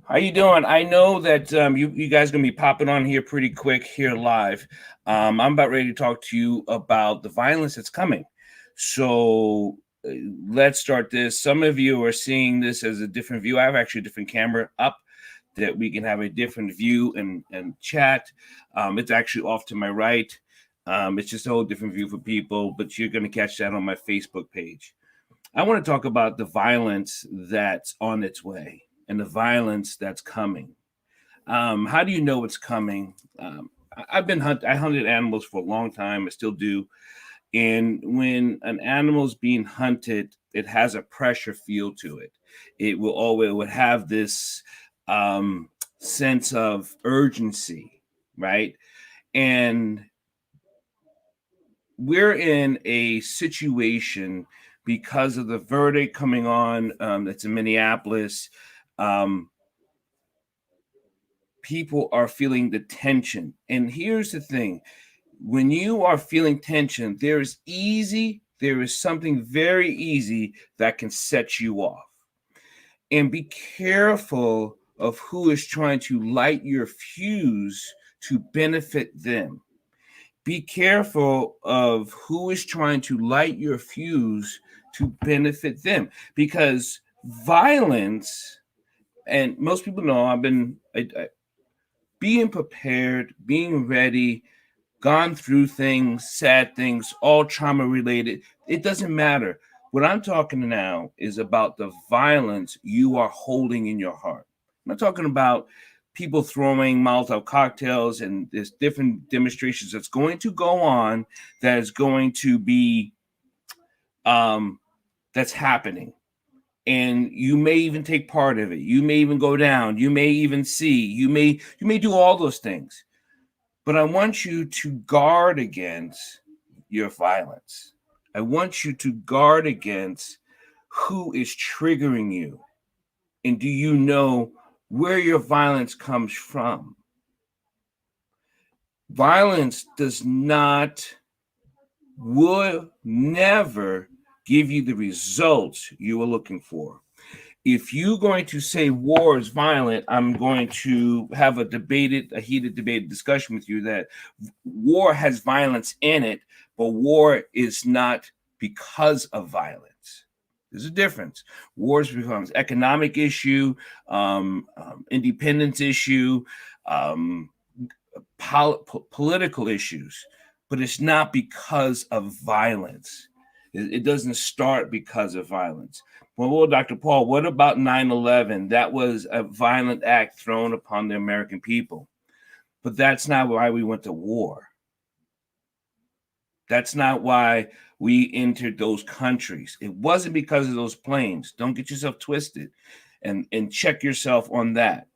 How you doing? I know that you guys gonna be popping on here pretty quick here live. I'm about ready to talk to you about the violence that's coming. So uh, let's start this. Some of you are seeing this as a different view. I have actually a different camera up that we can have a different view and chat. It's actually off to my right. It's just a whole different view for people, but you're gonna catch that on my Facebook page. I want to talk about the violence that's on its way and the violence that's coming. How do you know it's coming? I hunted animals for a long time. I still do. And when an animal is being hunted, it has a pressure feel to it. It would have this um, sense of urgency, right? And we're in a situation because of the verdict coming on that's in Minneapolis. Um, People are feeling the tension. And here's the thing, when you are feeling tension, there is something very easy that can set you off. And be careful of who is trying to light your fuse to benefit them. Be careful of who is trying to light your fuse to benefit them, because violence, and most people know being prepared, being ready, gone through things, sad things, all trauma related. It doesn't matter. What I'm talking now is about the violence you are holding in your heart. I'm not talking about people throwing Molotov cocktails and there's different demonstrations that's going to go on, that is going to be um that's happening. And you may even take part of it. You may even go down. You may even see. You may do all those things. But I want you to guard against your violence. I want you to guard against who is triggering you. And do you know where your violence comes from? Violence will never give you the results you are looking for. If you're going to say war is violent, I'm going to have a heated debate discussion with you that war has violence in it, but war is not because of violence. There's a difference. Wars becomes economic issue, independence issue, um, political issues, but it's not because of violence. It doesn't start because of violence. Well, Dr. Paul, what about 9/11? That was a violent act thrown upon the American people. But that's not why we went to war. That's not why we entered those countries. It wasn't because of those planes. Don't get yourself twisted, and check yourself on that.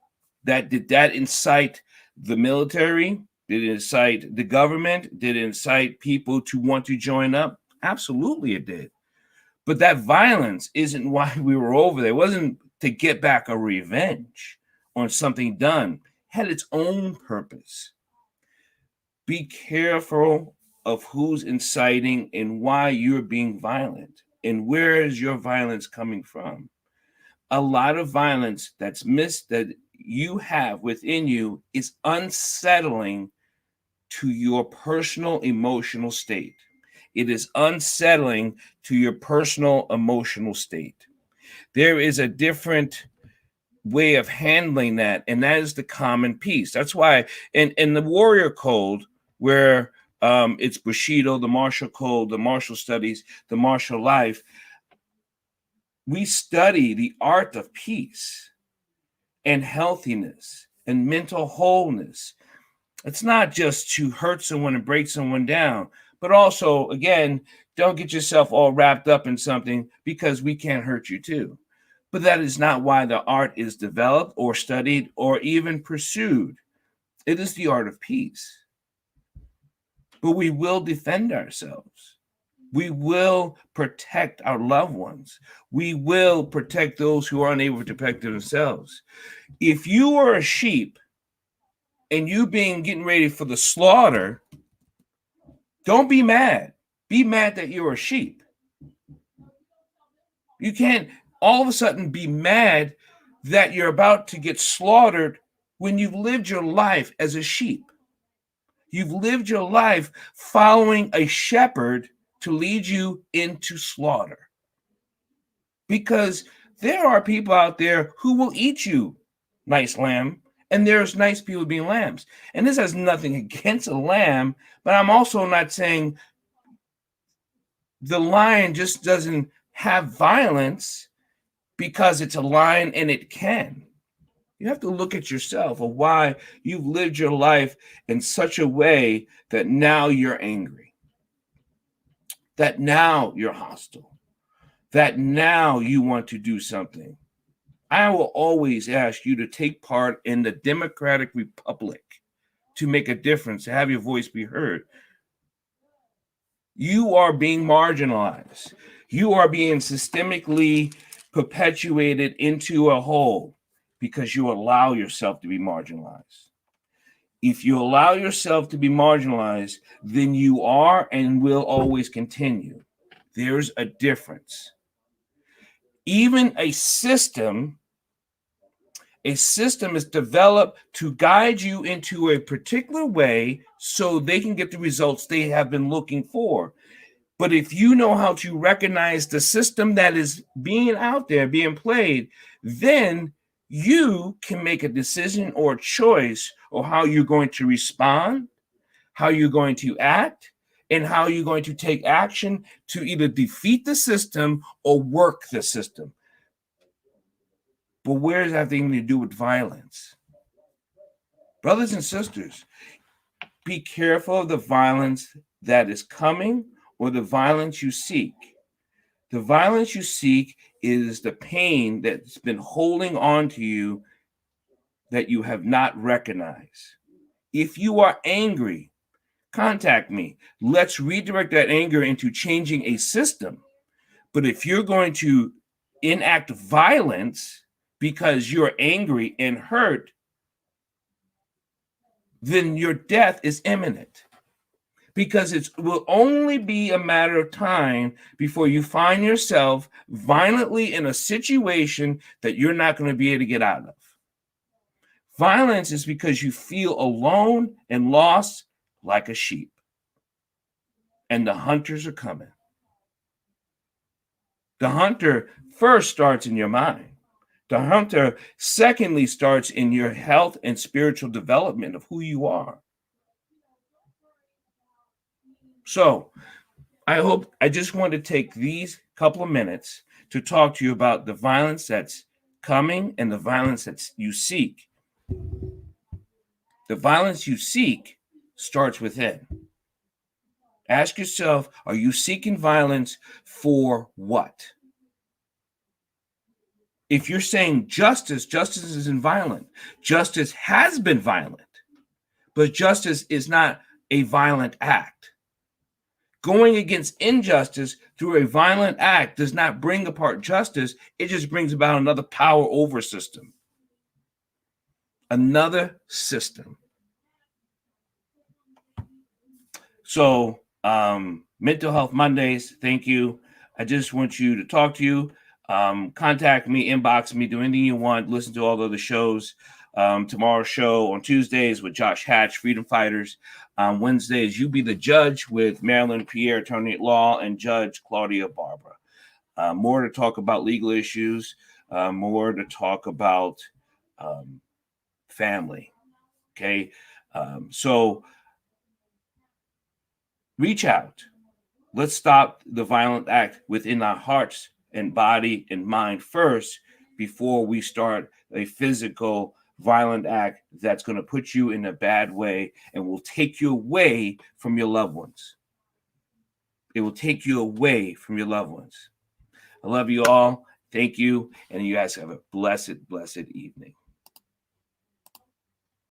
Did that incite the military? Did it incite the government? Did it incite people to want to join up? Absolutely, it did. But that violence isn't why we were over there. It wasn't to get back a revenge on something done. It had its own purpose. Be careful of who's inciting and why you're being violent and where is your violence coming from. A lot of violence that you have within you is unsettling to your personal emotional state. It is unsettling to your personal emotional state. There is a different way of handling that, and that is the common peace. That's why in the warrior code, where it's Bushido, the martial code, the martial studies, the martial life, we study the art of peace and healthiness and mental wholeness. It's not just to hurt someone and break someone down, but also, again, don't get yourself all wrapped up in something because we can't hurt you too. But that is not why the art is developed or studied or even pursued. It is the art of peace. But we will defend ourselves. We will protect our loved ones. We will protect those who are unable to protect themselves. If you are a sheep and you getting ready for the slaughter, don't be mad. Be mad that you're a sheep. You can't all of a sudden be mad that you're about to get slaughtered when you've lived your life as a sheep. You've lived your life following a shepherd to lead you into slaughter. Because there are people out there who will eat you, nice lamb, and there's nice people being lambs. And this has nothing against a lamb, but I'm also not saying the lion just doesn't have violence because it's a lion and it can. You have to look at yourself of why you've lived your life in such a way that now you're angry, that now you're hostile, that now you want to do something. I will always ask you to take part in the Democratic Republic to make a difference, to have your voice be heard. You are being marginalized. You are being systemically perpetuated into a hole because you allow yourself to be marginalized. If you allow yourself to be marginalized, then you are and will always continue. There's a difference. Even a system is developed to guide you into a particular way so they can get the results they have been looking for. But if you know how to recognize the system that is being out there, being played, then you can make a decision or a choice of how you're going to respond, how you're going to act, and how you're going to take action to either defeat the system or work the system. But where does that have anything to do with violence? Brothers and sisters, be careful of the violence that is coming or the violence you seek. The violence you seek is the pain that's been holding on to you that you have not recognized. If you are angry, contact me. Let's redirect that anger into changing a system. But if you're going to enact violence because you're angry and hurt, then your death is imminent. Because it will only be a matter of time before you find yourself violently in a situation that you're not going to be able to get out of. Violence is because you feel alone and lost like a sheep. And the hunters are coming. The hunter first starts in your mind. The hunter, secondly, starts in your health and spiritual development of who you are. So I just want to take these couple of minutes to talk to you about the violence that's coming and the violence that you seek. The violence you seek starts within. Ask yourself, are you seeking violence for what? If you're saying justice isn't violent. Justice has been violent, but justice is not a violent act. Going against injustice through a violent act does not bring apart justice. It just brings about another power over system. Another system. So, Mental Health Mondays, thank you. I just want you to talk to you. Contact me, inbox me, do anything you want. Listen to all the other shows. Tomorrow's show on Tuesdays with Josh Hatch, Freedom Fighters. Wednesdays, You Be the Judge with Marilyn Pierre, attorney at law, and Judge Claudia Barbara. More to talk about legal issues, more to talk about family. Okay. So reach out. Let's stop the violent act within our hearts and body and mind first before we start a physical violent act that's going to put you in a bad way and will take you away from your loved ones. It will take you away from your loved ones. I love you all. Thank you. And you guys have a blessed, blessed evening.